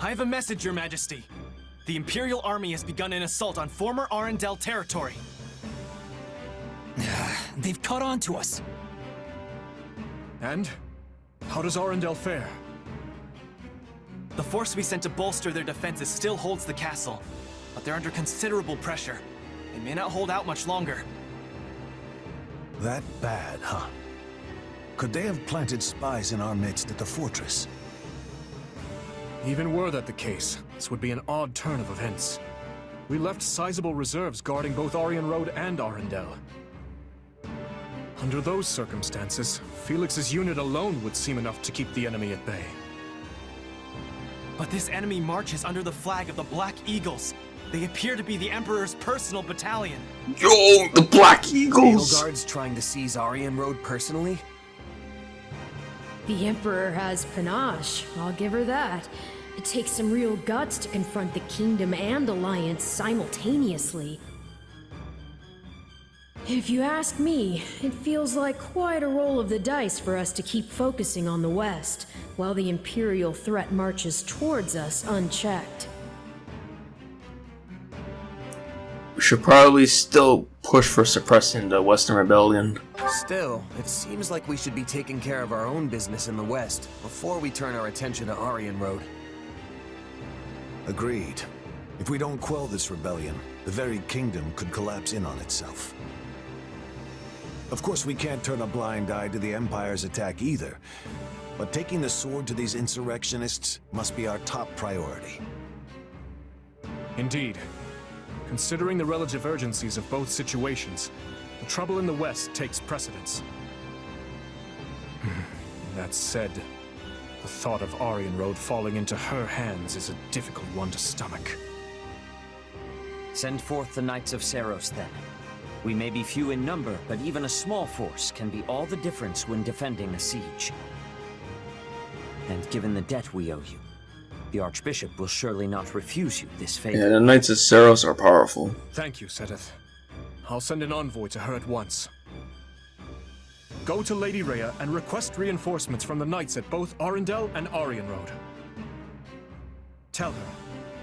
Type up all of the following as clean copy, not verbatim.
I have a message, Your Majesty. The Imperial Army has begun an assault on former Arendelle territory. They've caught on to us. And? How does Arendelle fare? The force we sent to bolster their defenses still holds the castle, but they're under considerable pressure. They may not hold out much longer. That bad, huh? Could they have planted spies in our midst at the fortress? Even were that the case, this would be an odd turn of events. We left sizable reserves guarding both Arien Road and Arendelle. Under those circumstances, Felix's unit alone would seem enough to keep the enemy at bay. But this enemy marches under the flag of the Black Eagles. They appear to be the Emperor's personal battalion. Yo, the Black Eagles! Edelgard's trying to seize Arien Road personally? The Emperor has panache, I'll give her that. It takes some real guts to confront the Kingdom and Alliance simultaneously. If you ask me, it feels like quite a roll of the dice for us to keep focusing on the West, while the Imperial threat marches towards us unchecked. We should probably still push for suppressing the Western Rebellion. Still, it seems like we should be taking care of our own business in the West before we turn our attention to Arien Road. Agreed. If we don't quell this rebellion, the very kingdom could collapse in on itself. Of course, we can't turn a blind eye to the Empire's attack either, but taking the sword to these insurrectionists must be our top priority. Indeed. Considering the relative urgencies of both situations, the trouble in the West takes precedence. That said, the thought of Arien Road falling into her hands is a difficult one to stomach. Send forth the Knights of Seiros, then. We may be few in number, but even a small force can be all the difference when defending a siege. And given the debt we owe you, the Archbishop will surely not refuse you this favor. Yeah, the Knights of Seiros are powerful. Thank you, Seteth. I'll send an envoy to her at once. Go to Lady Rhea and request reinforcements from the Knights at both Arendelle and Arien Road. Tell her,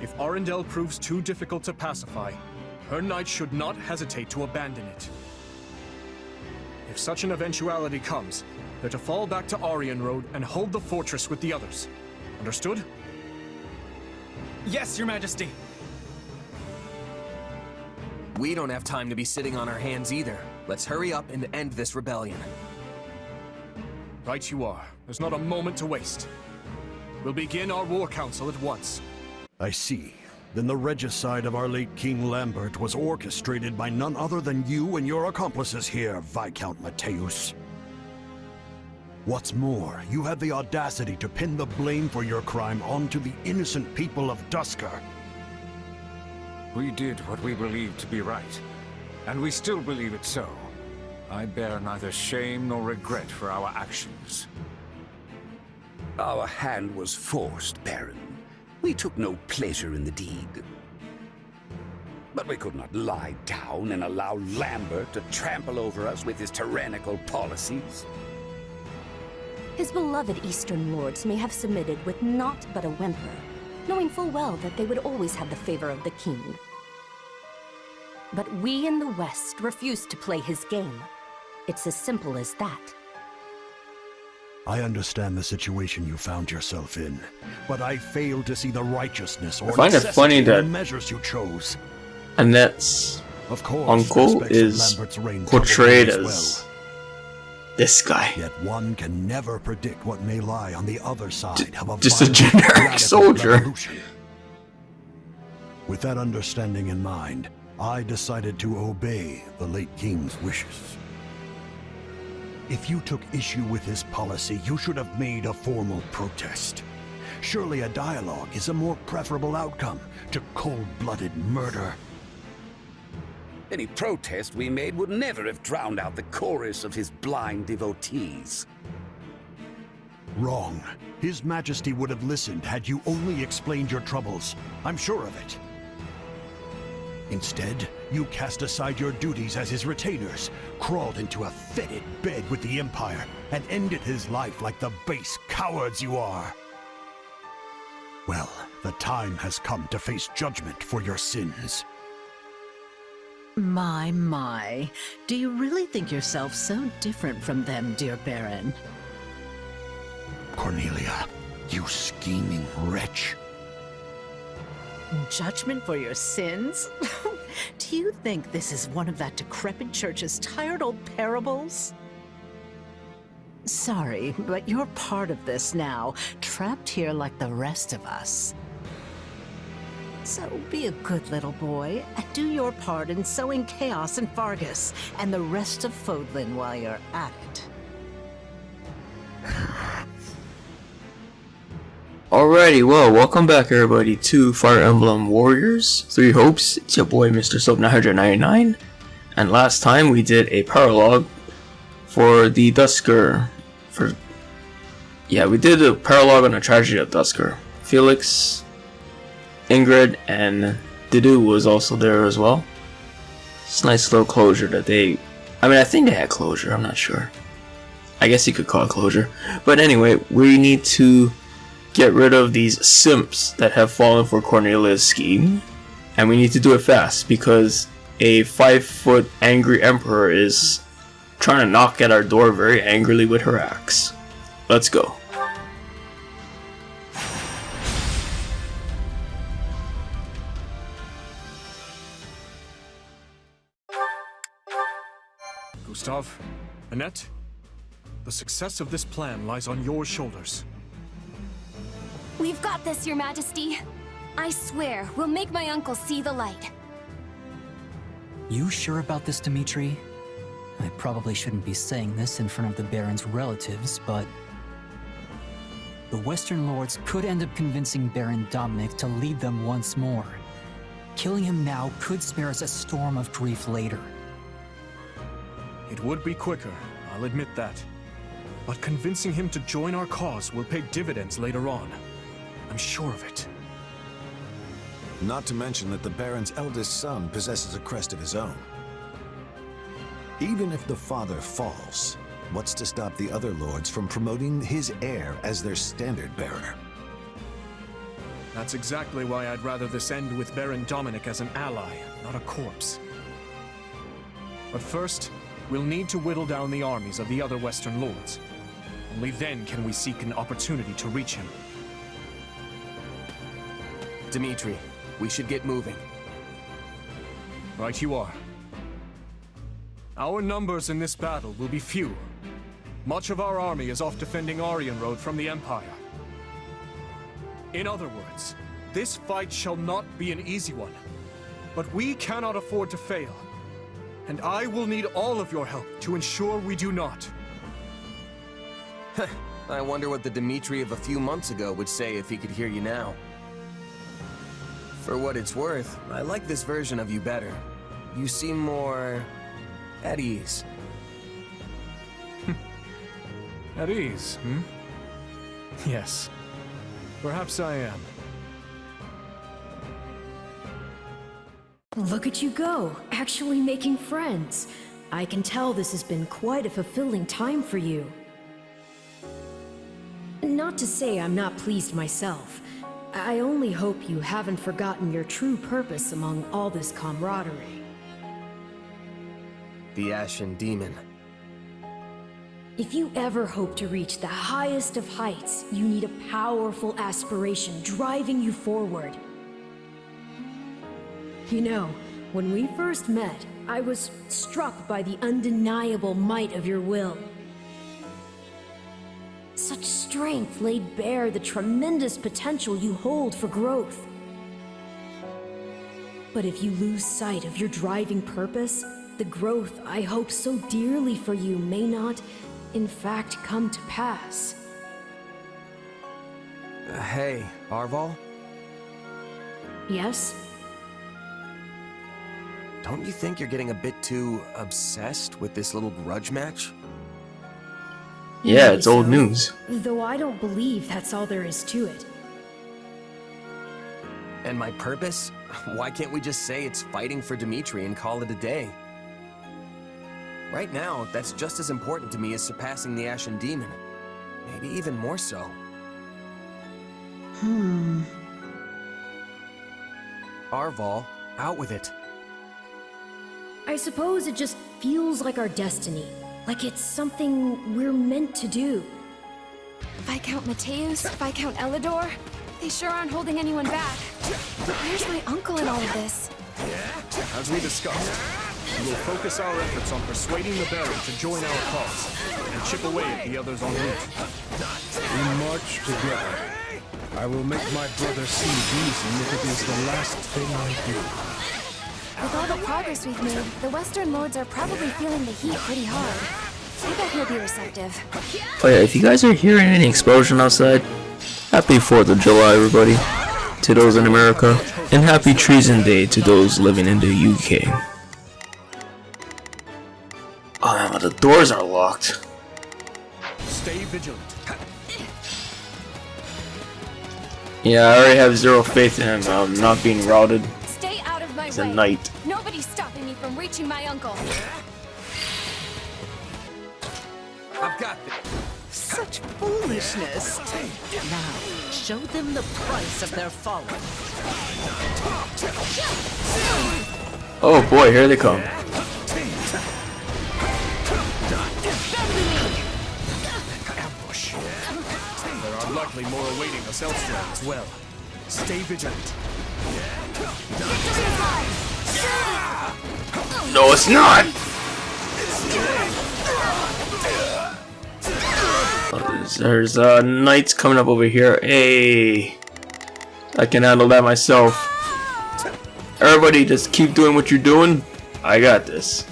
if Arendelle proves too difficult to pacify, her knights should not hesitate to abandon it. If such an eventuality comes, they're to fall back to Arien Road and hold the fortress with the others. Understood? Yes, Your Majesty! We don't have time to be sitting on our hands either. Let's hurry up and end this rebellion. Right you are. There's not a moment to waste. We'll begin our war council at once. I see. Then the regicide of our late King Lambert was orchestrated by none other than you and your accomplices here, Viscount Mateus. What's more, you had the audacity to pin the blame for your crime onto the innocent people of Duscar. We did what we believed to be right, and we still believe it so. I bear neither shame nor regret for our actions. Our hand was forced, Baron. We took no pleasure in the deed. But we could not lie down and allow Lambert to trample over us with his tyrannical policies. His beloved Eastern lords may have submitted with naught but a whimper, knowing full well that they would always have the favor of the king. But we in the West refuse to play his game. It's as simple as that. I understand the situation you found yourself in, but I fail to see the righteousness or I find it funny necessity in the that measures you chose. Annette's Of course, uncle aspects of is Lambert's reign portrayed trouble me as this guy. Yet one can never predict what may lie on the other side of a Just a violent, generic radical soldier. revolution. With that understanding in mind, I decided to obey the late king's wishes. If you took issue with his policy, you should have made a formal protest. Surely a dialogue is a more preferable outcome to cold-blooded murder. Any protest we made would never have drowned out the chorus of his blind devotees. Wrong. His Majesty would have listened had you only explained your troubles. I'm sure of it. Instead, you cast aside your duties as his retainers, crawled into a fetid bed with the Empire, and ended his life like the base cowards you are. Well, the time has come to face judgment for your sins. My. Do you really think yourself so different from them, dear Baron? Cornelia, you scheming wretch. Judgment for your sins? Do you think this is one of that decrepit church's tired old parables? Sorry, but you're part of this now, trapped here like the rest of us. So be a good little boy, and do your part in sowing chaos in Faerghus and the rest of Fodlan while you're at it. Alrighty, well, welcome back everybody to Fire Emblem Warriors 3 Hopes. It's your boy Mr. Soap 999, and last time we did a paralogue for the Dusker. We did a paralogue on the tragedy of Dusker. Felix, Ingrid, and Didu was also there as well. It's a nice little closure that I think they had closure, I'm not sure. I guess you could call it closure. But anyway, we need to get rid of these simps that have fallen for Cornelia's scheme. And we need to do it fast because a 5-foot angry emperor is trying to knock at our door very angrily with her axe. Let's go. Gustav, Annette, the success of this plan lies on your shoulders. We've got this, Your Majesty. I swear, we'll make my uncle see the light. You sure about this, Dimitri? I probably shouldn't be saying this in front of the Baron's relatives, but the Western Lords could end up convincing Baron Dominic to lead them once more. Killing him now could spare us a storm of grief later. It would be quicker, I'll admit that. But convincing him to join our cause will pay dividends later on. I'm sure of it. Not to mention that the Baron's eldest son possesses a crest of his own. Even if the father falls, what's to stop the other lords from promoting his heir as their standard bearer? That's exactly why I'd rather this end with Baron Dominic as an ally, not a corpse. But first, we'll need to whittle down the armies of the other Western Lords. Only then can we seek an opportunity to reach him. Dimitri, we should get moving. Right you are. Our numbers in this battle will be few. Much of our army is off defending Arien Road from the Empire. In other words, this fight shall not be an easy one. But we cannot afford to fail. And I will need all of your help to ensure we do not. I wonder what the Dimitri of a few months ago would say if he could hear you now. For what it's worth, I like this version of you better. You seem more at ease. At ease, hmm? Yes. Perhaps I am. Look at you go, actually making friends. I can tell this has been quite a fulfilling time for you. Not to say I'm not pleased myself. I only hope you haven't forgotten your true purpose among all this camaraderie. The Ashen Demon. If you ever hope to reach the highest of heights, you need a powerful aspiration driving you forward. You know, when we first met, I was struck by the undeniable might of your will. Such strength laid bare the tremendous potential you hold for growth. But if you lose sight of your driving purpose, the growth I hope so dearly for you may not, in fact, come to pass. Hey, Arval? Yes? Don't you think you're getting a bit too obsessed with this little grudge match? Yeah, it's old news. Though I don't believe that's all there is to it. And my purpose? Why can't we just say it's fighting for Dimitri and call it a day? Right now, that's just as important to me as surpassing the Ashen Demon. Maybe even more so. Arval, out with it. I suppose it just feels like our destiny. Like it's something we're meant to do. Viscount Mateus, Viscount Elidor, they sure aren't holding anyone back. Where's my uncle in all of this? As we discussed, we will focus our efforts on persuading the Baron to join our cause, and chip away at the others en route. We march together. I will make my brother see reason if it is the last thing I do. With all the progress we've made, the Western Lords are probably feeling the heat pretty hard. I bet he'll be receptive. Oh yeah, if you guys are hearing any explosion outside, happy 4th of July, everybody, to those in America, and happy Treason Day to those living in the UK. Oh man, the doors are locked. Stay vigilant. Yeah, I already have zero faith in him. I'm not being routed. Stay out of my He's way. a knight. Nobody's stopping me from reaching my uncle. I've got this. Such foolishness. Now, show them the price of their folly. Oh boy, here they come. Ambush. There are likely more awaiting us elsewhere as well. Stay vigilant. No, it's not! There's knights coming up over here. Hey, I can handle that myself. Everybody just keep doing what you're doing. I got this.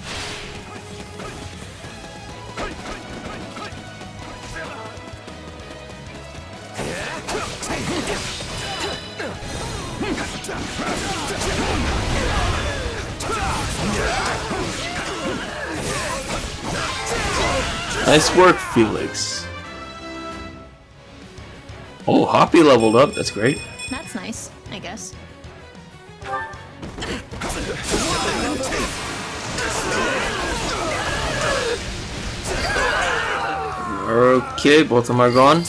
Nice work, Felix. Oh, Hoppy leveled up. That's great. That's nice, I guess. Okay, both of them are gone.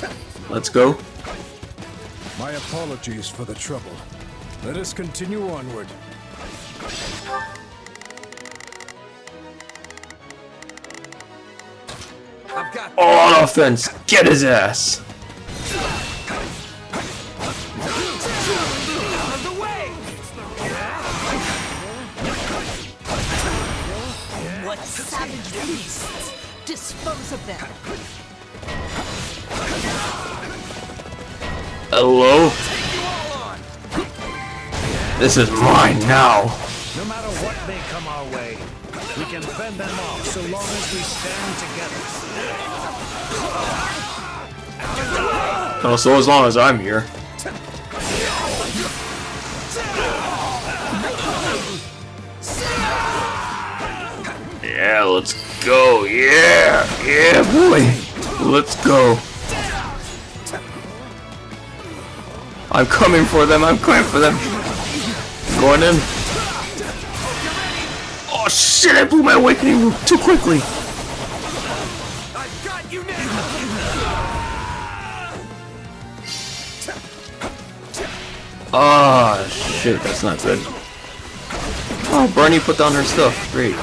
Let's go. My apologies for the trouble. Let us continue onward. All on offense. Get his ass. What savage beasts! Dispose of them! Hello? This is mine now. No matter what may come our way, we can fend them off so long as we stand together. Oh, so as long as I'm here. Yeah, let's go. Yeah, yeah, boy. Let's go. I'm coming for them. I'm coming for them. Going in. Oh shit! I blew my awakening room too quickly. Ah, shit, that's not good. Oh, Bernie put down her stuff. Great.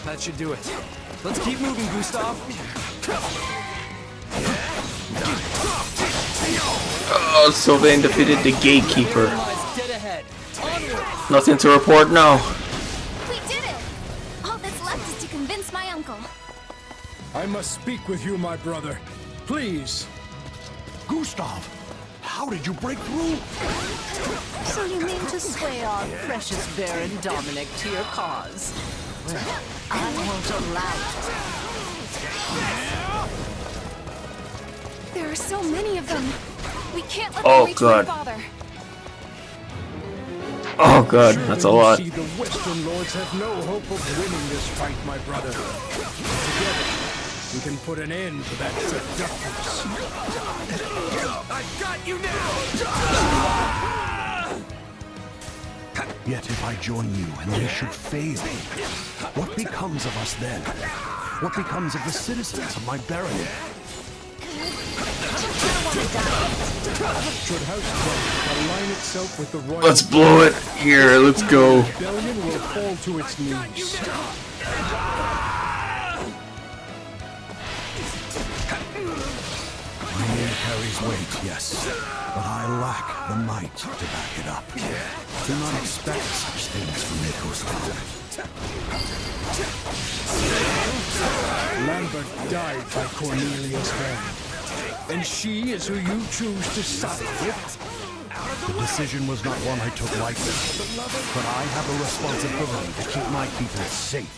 That should do it. Let's keep moving, Gustav. Oh, Sylvain defeated the gatekeeper. Nothing to report now. We did it! All that's left is to convince my uncle. I must speak with you, my brother. Please. Gustav, how did you break through? So you mean to sway our precious Baron Dominic to your cause? Well, I won't allow it. There are so many of them. We can't let them reach my father. Oh god, that's a lot. See, the Western Lords have no hope of winning this fight, my brother. Together, we can put an end to that seductress. I've got you now! Yet if I join you and they should fail, what becomes of us then? What becomes of the citizens of my barony? Should House Cornelia align itself with the royal... Let's blow it. Here, let's go. Rebellion will fall to its knees. My name carries weight, yes, but I lack the might to back it up. Do not expect such things from Nico's father. Lambert died by Cornelia's hand, and she is who you choose to side with. The decision was not one I took lightly, but I have a responsibility to keep my people safe.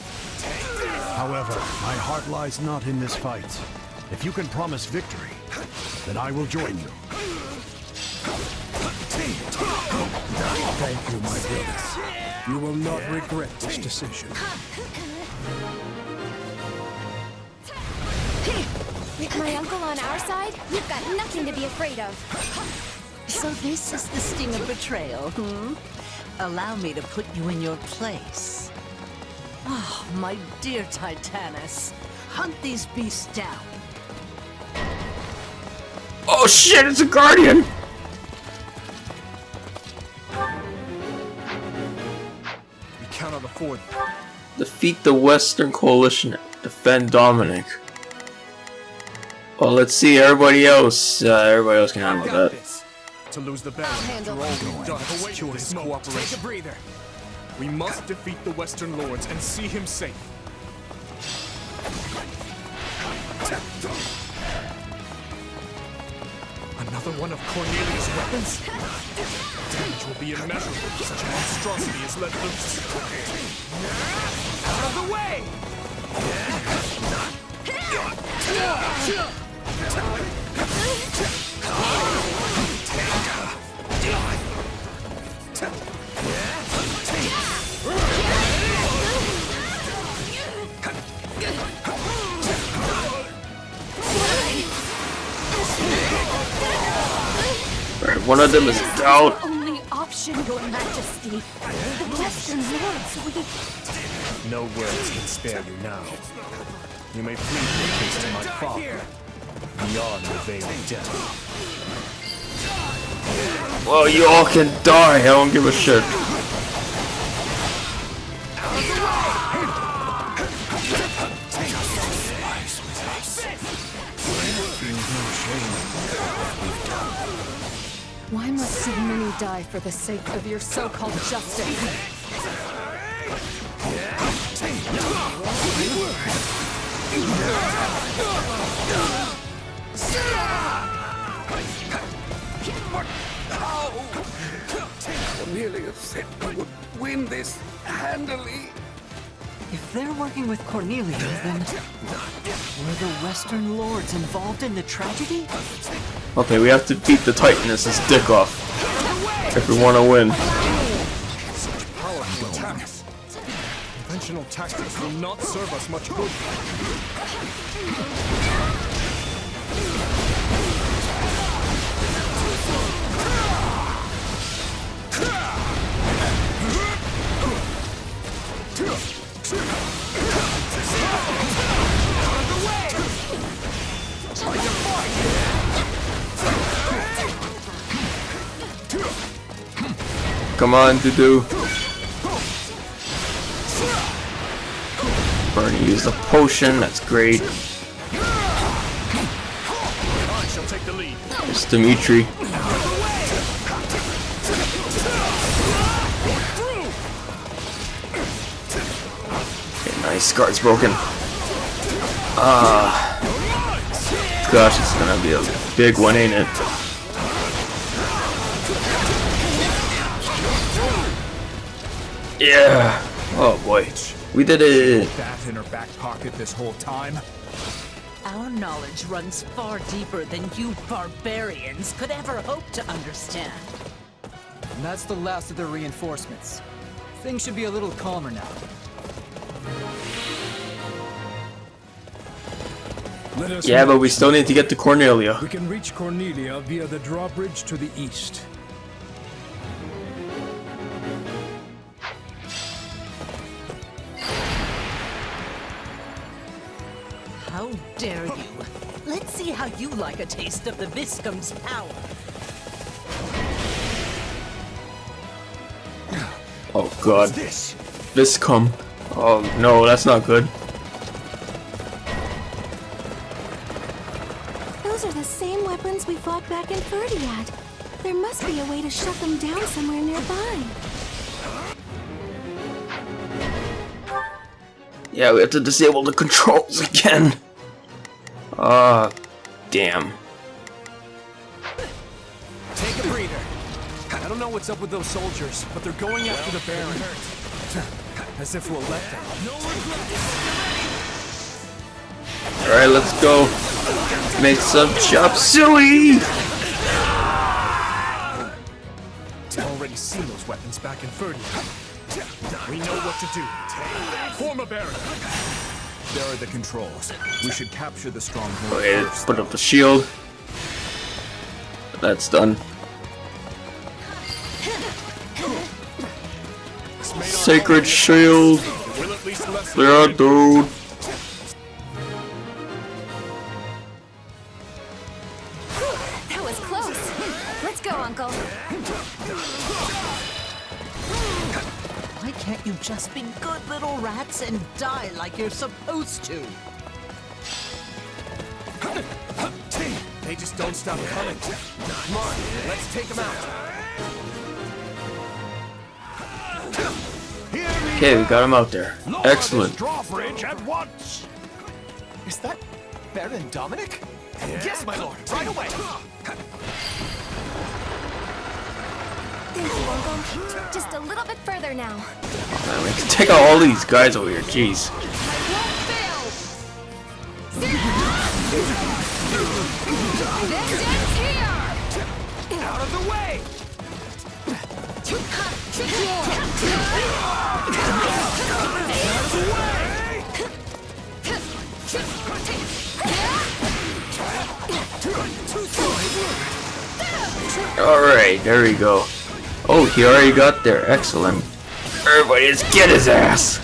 However, my heart lies not in this fight. If you can promise victory, then I will join you. Thank you, my brother. You will not regret this decision. With my uncle on our side, we've got nothing to be afraid of. So this is the sting of betrayal, Allow me to put you in your place. Oh, my dear Titanus. Hunt these beasts down. Oh shit, it's a guardian! We cannot afford that. Defeat the Western Coalition. Defend Dominic. Well, let's see. Everybody else can handle that. To lose the battle after all we've done to secure his cooperation. Take a breather. We must defeat the Western Lords and see him safe. Another one of Cornelia's weapons? Damage will be immeasurable if such a monstrosity is let loose. Out of the way! Alright, one of them is out. Only option, Your Majesty. The Western Lords, No words can spare you now. You may plead your case to my father. Beyond the veil of death. Well, you all can die. I don't give a shit. Why must so many die for the sake of your so-called justice? Cornelia said we would win this handily. If they're working with Cornelia, then were the Western Lords involved in the tragedy? Okay, we have to beat the Titanus' dick off if we want to win. Such powerful attacks. Conventional tactics will not serve us much good. Come on, Dudu. Bernie used a potion, that's great. She'll take the lead. It's Dimitri. Okay, nice, guard's broken. Gosh, it's gonna be a big one, ain't it? Yeah. Oh boy. We did it. That in her back pocket this whole time. Our knowledge runs far deeper than you barbarians could ever hope to understand. And that's the last of the reinforcements. Things should be a little calmer now. Yeah, but we still need to get to Cornelia. We can reach Cornelia via the drawbridge to the east. How dare you? Let's see how you like a taste of the Viscum's power. Oh god. Viscum. Oh no, that's not good. Those are the same weapons we fought back in Verdiad. There must be a way to shut them down somewhere nearby. Yeah, we have to disable the controls again. Damn. Take a breather. I don't know what's up with those soldiers, but they're going after the Baron. As if we'll let them. Alright, let's go. Make some chop suey! Already seen those weapons back in Ferdinand. We know what to do. Form a barrier. There are the controls. We should capture the stronghold. Okay, put up the shield. That's done. Sacred shield. Yeah, dude. That was close. Let's go, Uncle. Why can't you just be good little rats and die like you're supposed to? They just don't stop coming. Come on, let's take them out. Okay, we got him out there. Excellent. Drawbridge at once. Is that Baron Dominic? Yes, my lord. Right away. Thank you, Uncle. Just a little bit further now. Man, we can take out all these guys over here. Jeez. This ends here! Out of the way! Alright, there we go. Oh, he already got there. Excellent. Everybody just get his ass!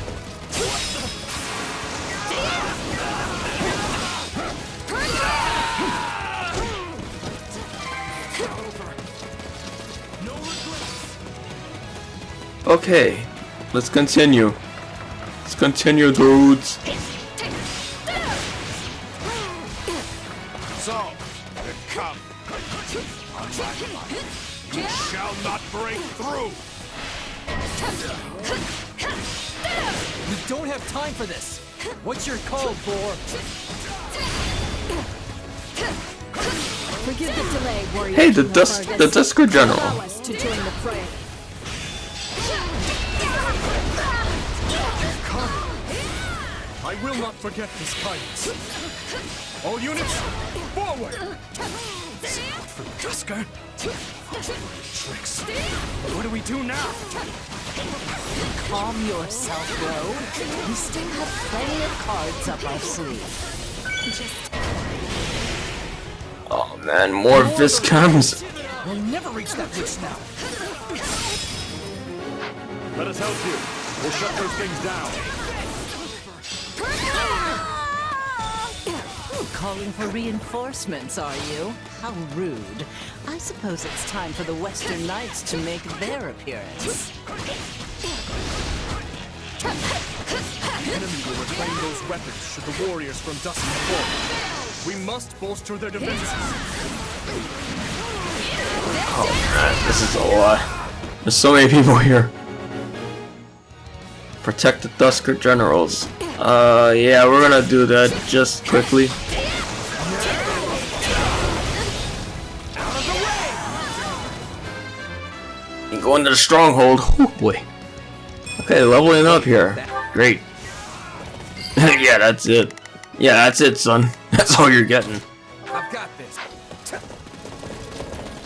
Okay, let's continue. Let's continue, dudes. So, it come. On my life, you shall not break through. We don't have time for this. What's your call, Boar? Forgive the delay, warrior. Hey, the Dusker General. Allow us to join the fray. I will not forget this kindness. All units, forward! For Dusker? Tricks. What do we do now? Calm yourself, bro. We still have plenty of cards up our sleeve. Oh man, more Viscums. We'll never reach that witch now. Let us help you. We'll shut those things down. Calling for reinforcements, are you? How rude. I suppose it's time for the Western Knights to make their appearance. The enemy will reclaim those weapons should the warriors from Dusk fall. We must bolster their defenses. Oh man, this is a lot. There's so many people here. Protect the Dusker Generals. Yeah, we're gonna do that just quickly. And go into the stronghold. Oh boy. Okay, leveling up here. Great. Yeah, that's it. Yeah, that's it, son. That's all you're getting. I've got this.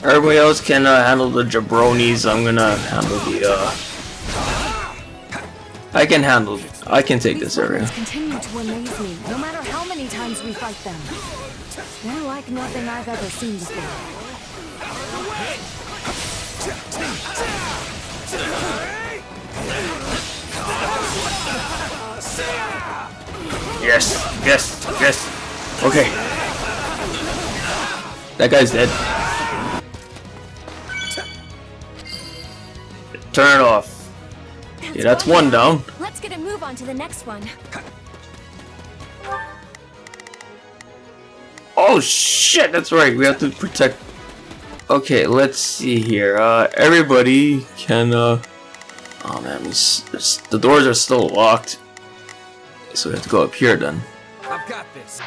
Everybody else can handle the jabronis. I'm gonna handle the I can take this area. These continue to amaze me, no matter how many times we fight them. They're like nothing I've ever seen before. Yes, yes, yes. Okay. That guy's dead. Turn it off. Yeah, that's one down. Let's get a move on to the next one. Oh shit, that's right. We have to protect. Okay, let's see here. Everybody can. Oh man, the doors are still locked. So we have to go up here then. I've got this.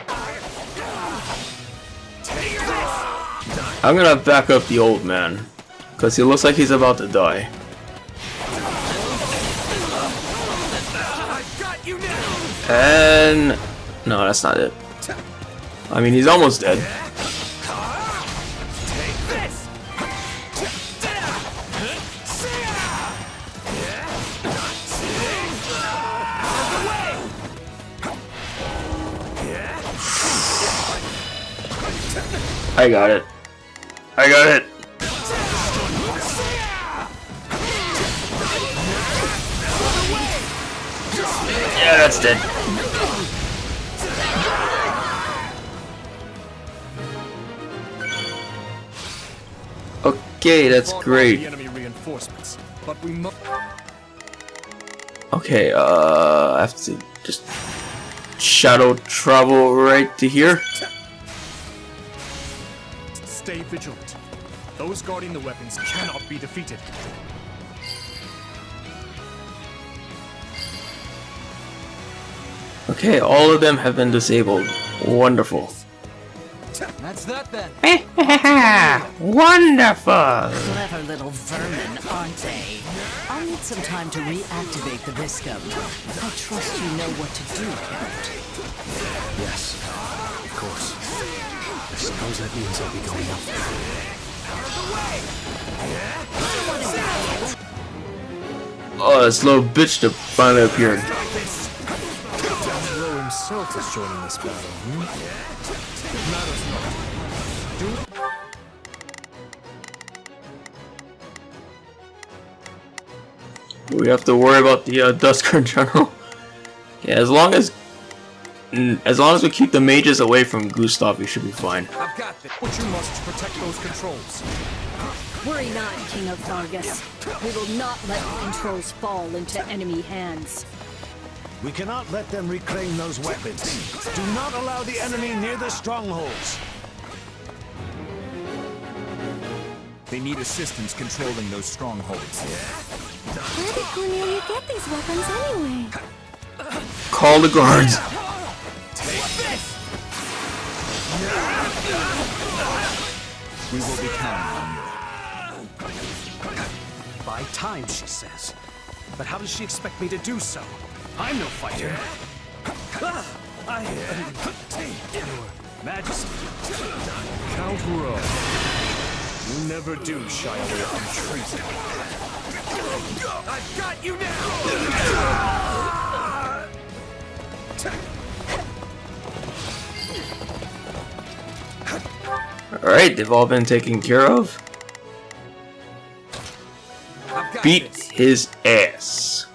I'm gonna back up the old man, because he looks like he's about to die. And no, that's not it. I mean, he's almost dead. I got it. I got it. Yeah, that's dead. Okay, that's great. Okay, I have to just shadow travel right to here. Stay vigilant. Those guarding the weapons cannot be defeated. Okay, all of them have been disabled. Wonderful. That's that then. Wonderful! Clever little vermin, aren't they? I'll need some time to reactivate the Viscum. I trust you know what to do, Count. Yes, of course. I suppose that means I'll be going up. Oh, this little bitch that finally appeared. Hero himself is joining this battle, We have to worry about the Dusker General. Yeah, as long as we keep the mages away from Gustav, we should be fine. I've got this. But you must protect those controls. Worry not, King of Faerghus. We will not let the controls fall into enemy hands. We cannot let them reclaim those weapons. Do not allow the enemy near the strongholds. They need assistance controlling those strongholds. Where did Cornelia get these weapons anyway? Call the guards. We will be counting on you. By time, she says. But how does she expect me to do so? I'm no fighter. Your Majesty. Count Rowe. You never do shy away from treason. I've got you now! Alright, they've all been taken care of. Beat his ass.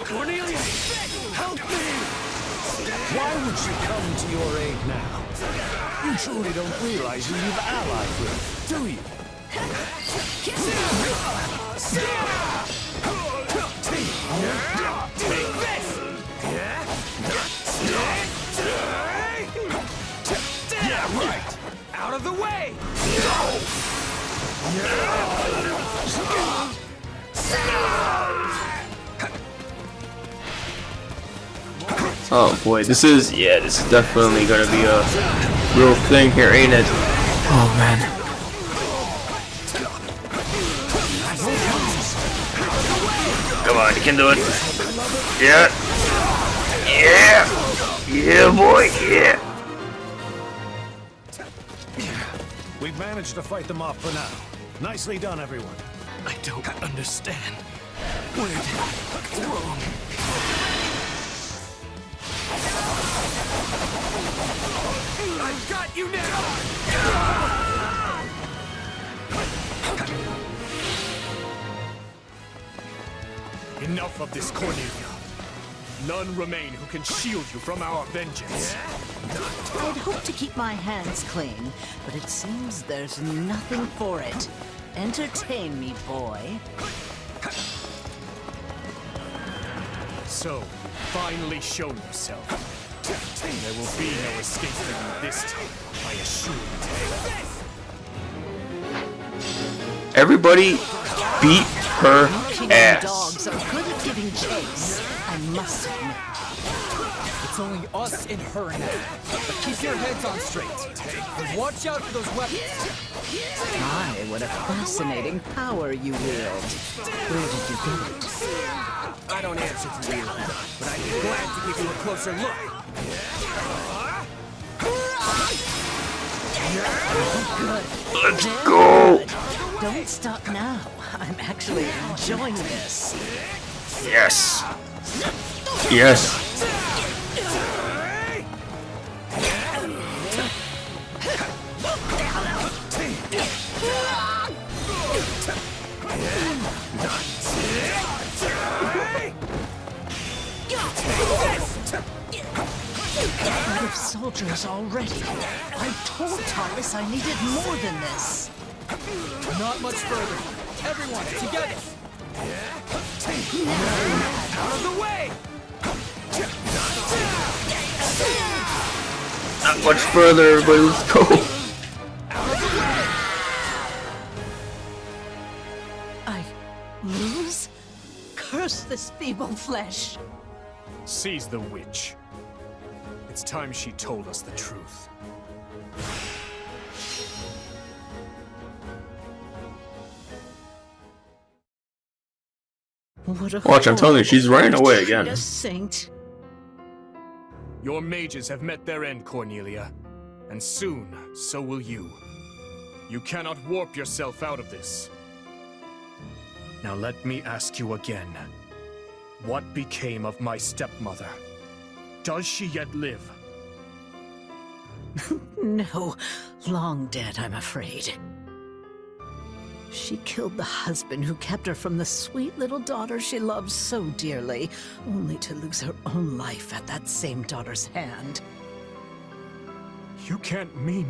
Cornelia! Help me! Why would you come to your aid now? You truly don't realize who you've allied with, do you? Yeah, right! Out of the way! Oh boy, this is definitely gonna be a real thing here, ain't it? Oh man. Come on, you can do it. Yeah. Yeah. Yeah, boy, yeah. We've managed to fight them off for now. Nicely done, everyone. I don't understand. Where did I go wrong? Enough of this, Cornelia. None remain who can shield you from our vengeance. I'd hoped to keep my hands clean, but it seems there's nothing for it. Entertain me, boy. So, finally shown yourself. There will be no escaping you this time, I assure you. Everybody beat her ass. Dogs are good at giving chase, I must admit. It's only us and her now. But keep your heads on straight. And watch out for those weapons. My, what a fascinating power you wield. Where did you get it? I don't answer to you, but I'd be glad to give you a closer look. Good. Let's go. Good. Don't stop now. I'm actually enjoying this. Yes. Yes. Out of soldiers already. I told Thomas I needed more than this. Not much further. Everyone, together. Out of the way! Not much further, everybody. Let's go. I lose? Curse this feeble flesh. Seize the witch. It's time she told us the truth. What a Watch, I'm telling you, she's running away again. A saint. Your mages have met their end, Cornelia. And soon, so will you. You cannot warp yourself out of this. Now let me ask you again. What became of my stepmother? Does she yet live? No, long dead, I'm afraid. She killed the husband who kept her from the sweet little daughter she loved so dearly, only to lose her own life at that same daughter's hand. You can't mean...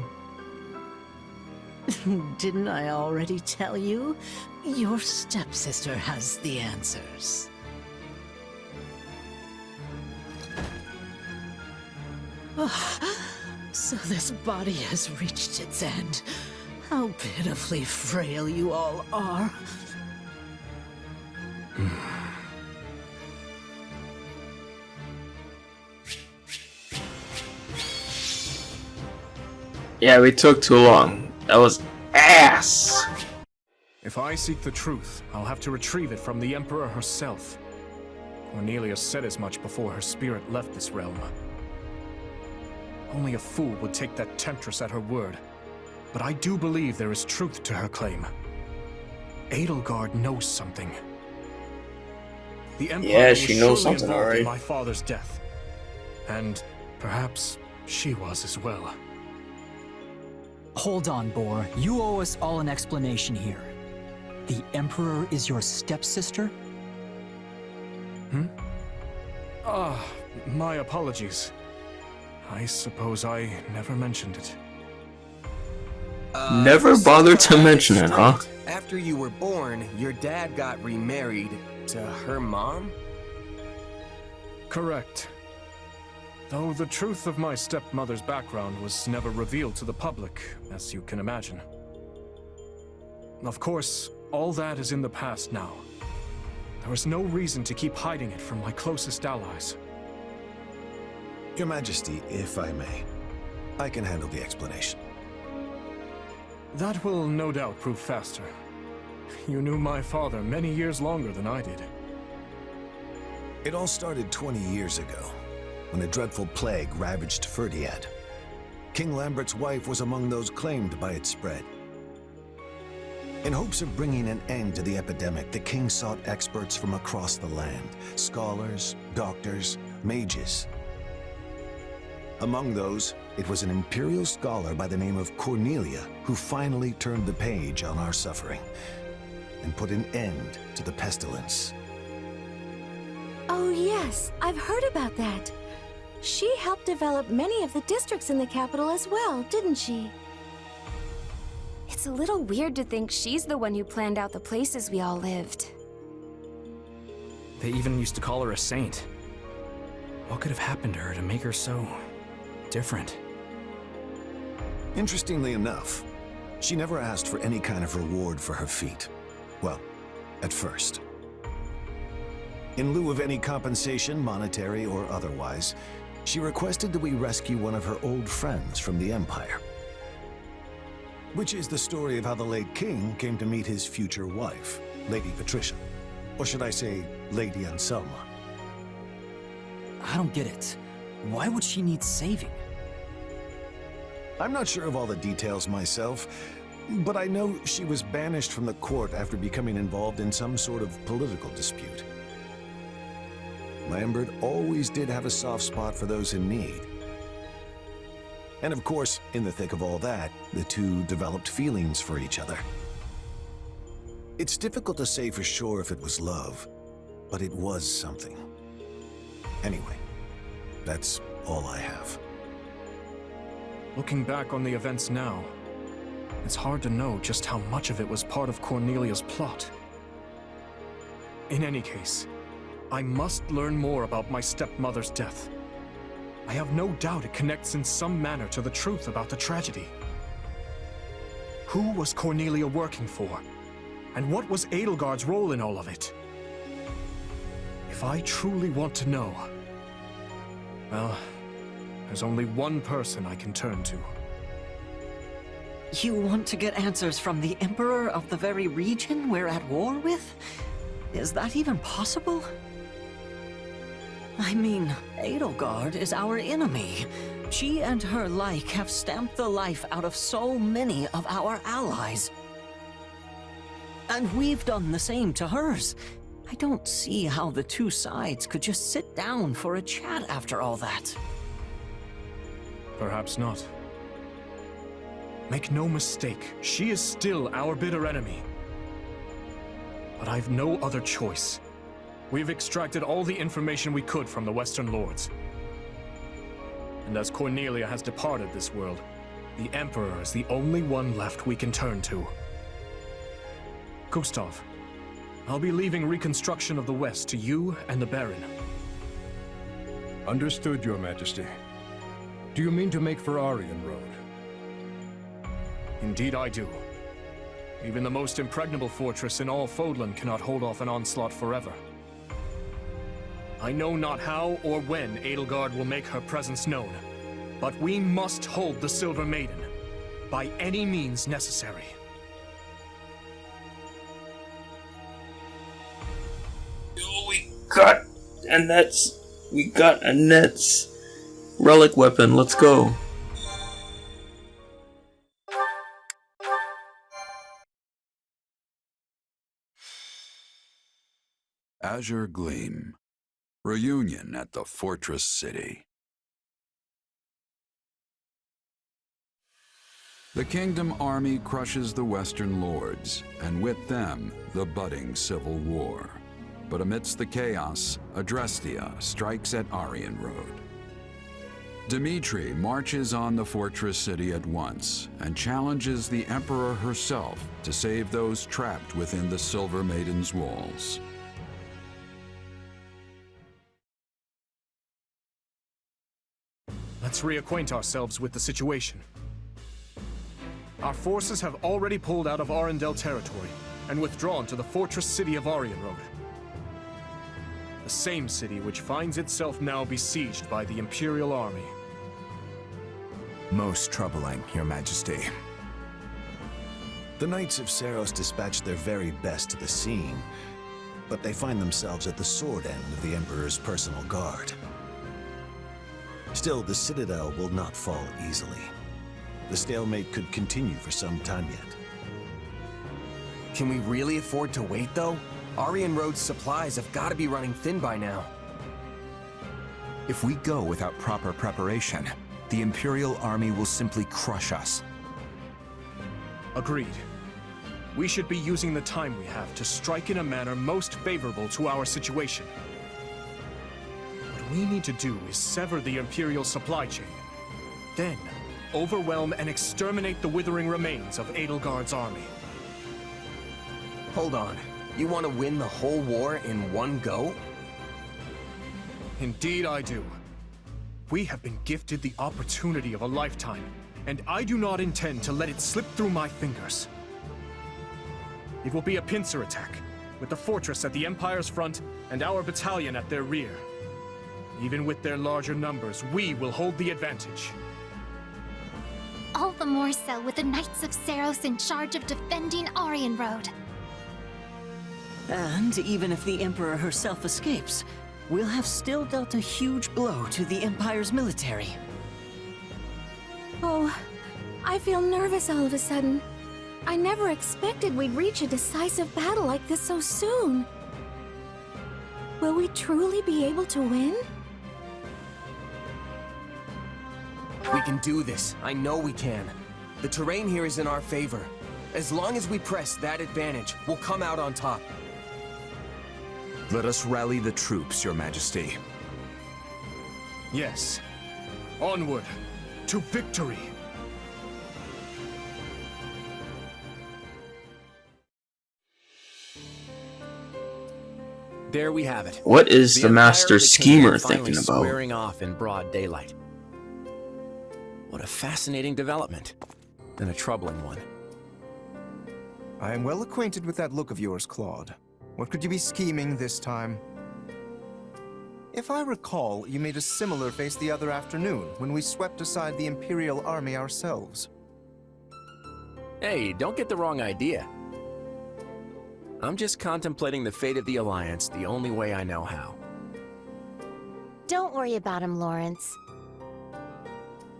Didn't I already tell you? Your stepsister has the answers. So this body has reached its end. How pitifully frail you all are. Yeah, we took too long. That was ass. If I seek the truth, I'll have to retrieve it from the Emperor herself. Cornelia said as much before her spirit left this realm. Only a fool would take that temptress at her word. But I do believe there is truth to her claim. Edelgard knows something. The Empire Yeah, she was knows surely something, involved alright. in my father's death. And perhaps she was as well. Hold on, Boar. You owe us all an explanation here. The Emperor is your stepsister? My apologies. I suppose I never mentioned it. Never bothered to mention it, huh? After you were born, your dad got remarried to her mom? Correct. Though the truth of my stepmother's background was never revealed to the public, as you can imagine. Of course, all that is in the past now. There is no reason to keep hiding it from my closest allies. Your Majesty, if I may, I can handle the explanation. That will no doubt prove faster. You knew my father many years longer than I did. It all started 20 years ago, when a dreadful plague ravaged Faerghus. King Lambert's wife was among those claimed by its spread. In hopes of bringing an end to the epidemic, the king sought experts from across the land, scholars, doctors, mages. Among those, it was an imperial scholar by the name of Cornelia who finally turned the page on our suffering and put an end to the pestilence. Yes, I've heard about that. She helped develop many of the districts in the capital as well, didn't she? It's a little weird to think she's the one who planned out the places we all lived. They even used to call her a saint. What could have happened to her to make her so different? Interestingly enough, she never asked for any kind of reward for her feat. Well, at first. In lieu of any compensation, monetary or otherwise, she requested that we rescue one of her old friends from the Empire. Which is the story of how the late king came to meet his future wife, Lady Patricia. Or should I say, Lady Anselma. I don't get it. Why would she need saving? I'm not sure of all the details myself, but I know she was banished from the court after becoming involved in some sort of political dispute. Lambert always did have a soft spot for those in need. And of course, in the thick of all that, the two developed feelings for each other. It's difficult to say for sure if it was love, but it was something. Anyway, that's all I have. Looking back on the events now, it's hard to know just how much of it was part of Cornelia's plot. In any case, I must learn more about my stepmother's death. I have no doubt it connects in some manner to the truth about the tragedy. Who was Cornelia working for? And what was Edelgard's role in all of it? If I truly want to know, well, there's only one person I can turn to. You want to get answers from the Emperor of the very region we're at war with? Is that even possible? I mean, Edelgard is our enemy. She and her like have stamped the life out of so many of our allies. And we've done the same to hers. I don't see how the two sides could just sit down for a chat after all that. Perhaps not. Make no mistake, she is still our bitter enemy. But I've no other choice. We've extracted all the information we could from the Western Lords. And as Cornelia has departed this world, the Emperor is the only one left we can turn to. Gustav, I'll be leaving reconstruction of the West to you and the Baron. Understood, Your Majesty. Do you mean to make for Arien Road? Indeed I do. Even the most impregnable fortress in all Fodlan cannot hold off an onslaught forever. I know not how or when Edelgard will make her presence known, but we must hold the Silver Maiden, by any means necessary. We got Annette's relic weapon. Let's go. Azure Gleam. Reunion at the Fortress City. The Kingdom Army crushes the Western Lords, and with them, the budding civil war. But amidst the chaos, Adrestia strikes at Arien Road. Dimitri marches on the Fortress City at once, and challenges the Emperor herself to save those trapped within the Silver Maiden's walls. Let's reacquaint ourselves with the situation. Our forces have already pulled out of Arendelle territory and withdrawn to the fortress city of Arien Road. The same city which finds itself now besieged by the Imperial Army. Most troubling, Your Majesty. The Knights of Seiros dispatched their very best to the scene, but they find themselves at the sword end of the Emperor's personal guard. Still, the Citadel will not fall easily. The stalemate could continue for some time yet. Can we really afford to wait, though? Arien Road's supplies have got to be running thin by now. If we go without proper preparation, the Imperial Army will simply crush us. Agreed. We should be using the time we have to strike in a manner most favorable to our situation. we need to do is sever the Imperial supply chain. Then, overwhelm and exterminate the withering remains of Edelgard's army. Hold on. You want to win the whole war in one go? Indeed I do. We have been gifted the opportunity of a lifetime, and I do not intend to let it slip through my fingers. It will be a pincer attack, with the fortress at the Empire's front and our battalion at their rear. Even with their larger numbers, we will hold the advantage. All the more so with the Knights of Seiros in charge of defending Arien Road. And even if the Emperor herself escapes, we'll have still dealt a huge blow to the Empire's military. Oh, I feel nervous all of a sudden. I never expected we'd reach a decisive battle like this so soon. Will we truly be able to win? We can do this. I know we can. The terrain here is in our favor. As long as we press that advantage, we'll come out on top. Let us rally the troops, Your Majesty. Yes. Onward. To victory. There we have it. What is the master schemer finally thinking about? Squaring off in broad daylight. What a fascinating development. And a troubling one. I am well acquainted with that look of yours, Claude. What could you be scheming this time? If I recall, you made a similar face the other afternoon when we swept aside the Imperial army ourselves. Hey, don't get the wrong idea. I'm just contemplating the fate of the Alliance the only way I know how. Don't worry about him, Lawrence.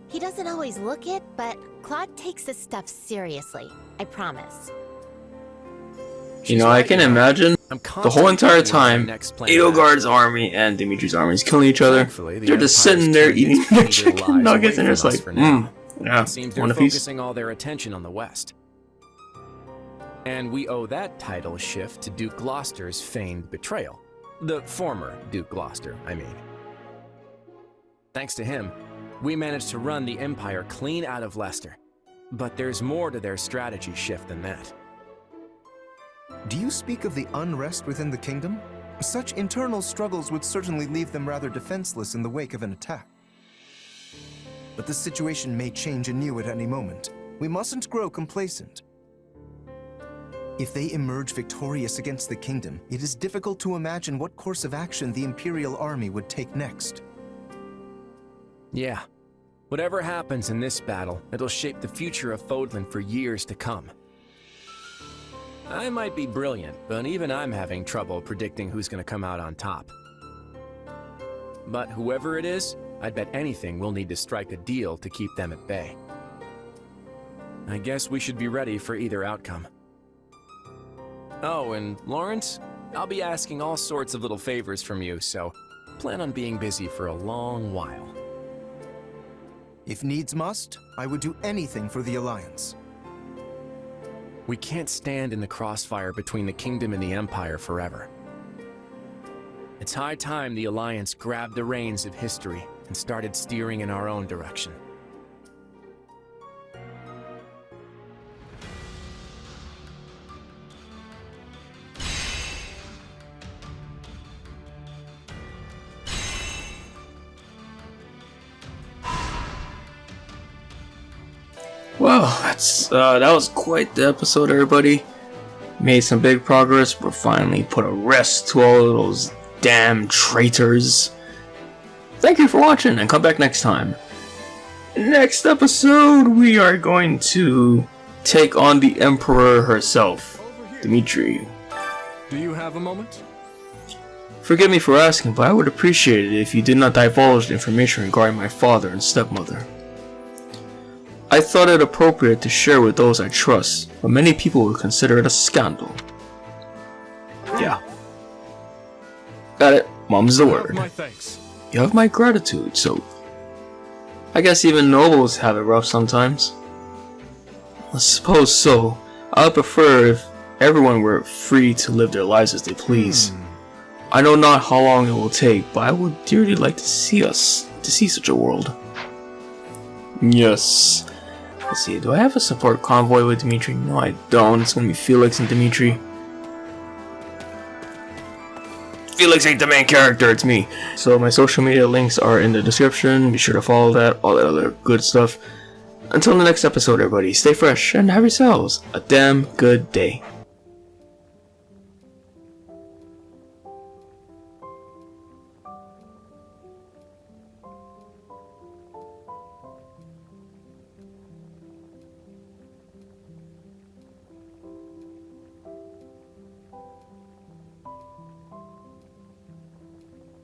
He doesn't always look it, but Claude takes this stuff seriously. I promise. You know, I can imagine the whole entire time Edelgard's army and Dimitri's army is killing each other. They're just sitting there eating their chicken nuggets and it's like, yeah, It seems they're one apiece. focusing all their attention on the West. And we owe that title shift to Duke Gloucester's feigned betrayal. The former Duke Gloucester, I mean. Thanks to him, we managed to run the Empire clean out of Leicester. But there's more to their strategy shift than that. Do you speak of the unrest within the kingdom? Such internal struggles would certainly leave them rather defenseless in the wake of an attack. But the situation may change anew at any moment. We mustn't grow complacent. If they emerge victorious against the kingdom, it is difficult to imagine what course of action the Imperial army would take next. Yeah. Whatever happens in this battle, it'll shape the future of Fodlan for years to come. I might be brilliant, but even I'm having trouble predicting who's gonna come out on top. But whoever it is, I'd bet anything we'll need to strike a deal to keep them at bay. I guess we should be ready for either outcome. Oh, and Lawrence, I'll be asking all sorts of little favors from you, so plan on being busy for a long while. If needs must, I would do anything for the Alliance. We can't stand in the crossfire between the Kingdom and the Empire forever. It's high time the Alliance grabbed the reins of history and started steering in our own direction. Well, that was quite the episode, everybody. Made some big progress. We're finally put a rest to all of those damn traitors. Thank you for watching, and come back next time. Next episode, we are going to take on the Emperor herself, Dimitri. Do you have a moment? Forgive me for asking, but I would appreciate it if you did not divulge the information regarding my father and stepmother. I thought it appropriate to share with those I trust, but many people would consider it a scandal. Yeah. Got it. Mom's the word. My thanks. You have my gratitude, so... I guess even nobles have it rough sometimes. I suppose so. I would prefer if everyone were free to live their lives as they please. I know not how long it will take, but I would dearly like to see such a world. Yes. Let's see, do I have a support convoy with Dimitri? No, I don't. It's gonna be Felix and Dimitri. Felix ain't the main character, it's me. So my social media links are in the description. Be sure to follow that, all that other good stuff. Until the next episode, everybody, stay fresh and have yourselves a damn good day.